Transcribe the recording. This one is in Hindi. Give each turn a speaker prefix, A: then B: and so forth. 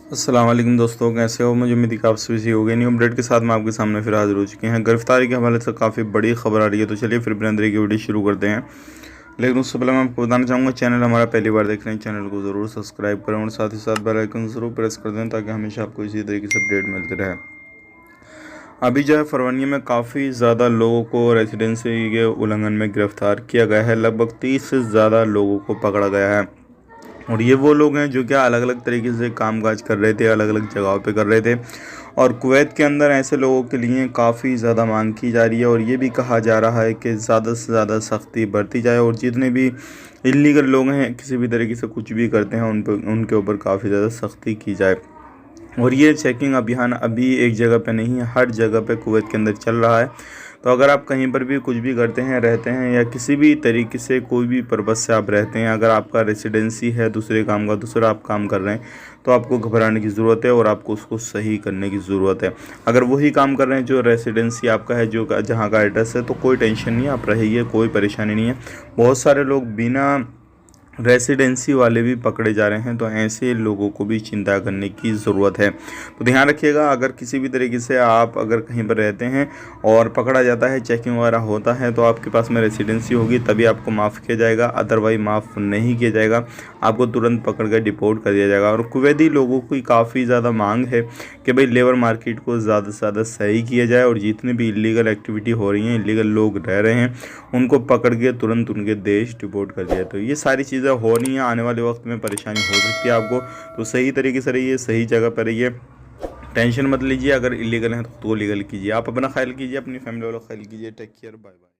A: अस्सलाम वालेकुम दोस्तों, कैसे हो? मुझे उम्मीद है कि आप सभी सही हो गए। न्यू अपडेट के साथ मैं आपके सामने फिर हाजिर हो चुके हैं। गिरफ्तारी के हवाले से काफ़ी बड़ी खबर आ रही है, तो चलिए फिर बिना देरी की वीडियो शुरू करते हैं। लेकिन उससे पहले मैं आपको बताना चाहूँगा, चैनल हमारा पहली बार देख रहे हैं, चैनल को ज़रूर सब्सक्राइब करें और साथ ही साथ बेल आइकन ज़रूर प्रेस कर दें ताकि हमेशा आपको इसी तरीके से अपडेट मिलती रहे। अभी जो है फरवरी में काफ़ी ज़्यादा लोगों को रेसिडेंसी के उल्लंघन में गिरफ्तार किया गया है। लगभग 30 से ज़्यादा लोगों को पकड़ा गया है और ये वो लोग हैं जो क्या अलग अलग तरीके से कामकाज कर रहे थे, अलग अलग जगहों पे कर रहे थे। और कुवैत के अंदर ऐसे लोगों के लिए काफ़ी ज़्यादा मांग की जा रही है और ये भी कहा जा रहा है कि ज़्यादा से ज़्यादा सख्ती बरती जाए और जितने भी इलीगल लोग हैं, किसी भी तरीके से कुछ भी करते हैं, उनके ऊपर काफ़ी ज़्यादा सख्ती की जाए। और ये चेकिंग अभियान अभी एक जगह पे नहीं है, हर जगह पे कुवैत के अंदर चल रहा है। तो अगर आप कहीं पर भी कुछ भी करते हैं, रहते हैं या किसी भी तरीके से कोई भी पर्पज़ से आप रहते हैं, अगर आपका रेसिडेंसी है दूसरे काम का, दूसरा आप काम कर रहे हैं, तो आपको घबराने की ज़रूरत है और आपको उसको सही करने की ज़रूरत है। अगर वही काम कर रहे हैं जो रेसिडेंसी आपका है, जो जहाँ का एड्रेस है, तो कोई टेंशन नहीं है, आप रहिए, कोई परेशानी नहीं है। बहुत सारे लोग बिना रेसिडेंसी वाले भी पकड़े जा रहे हैं, तो ऐसे लोगों को भी चिंता करने की ज़रूरत है। तो ध्यान रखिएगा, अगर किसी भी तरीके से आप अगर कहीं पर रहते हैं और पकड़ा जाता है, चेकिंग वगैरह होता है, तो आपके पास में रेसिडेंसी होगी तभी आपको माफ़ किया जाएगा, अदरवाइज माफ़ नहीं किया जाएगा। आपको तुरंत पकड़ कर डिपोर्ट कर दिया जाएगा। और कुवैती लोगों की काफ़ी ज़्यादा मांग है कि भाई लेबर मार्केट को ज़्यादा से ज़्यादा सही किया जाए और जितने भी इलीगल एक्टिविटी हो रही हैं, इलीगल लोग रह रहे हैं, उनको पकड़ के तुरंत उनके देश डिपोर्ट कर दिया। तो ये सारी चीज़ें हो रही हैं, आने वाले वक्त में परेशानी हो सकती है आपको। तो सही तरीके से रहिए, सही जगह पर रहिए, टेंशन मत लीजिए। अगर इलीगल है तो लीगल कीजिए। आप अपना ख्याल कीजिए, अपनी फैमिली वालों का ख्याल कीजिए। Take care, bye bye.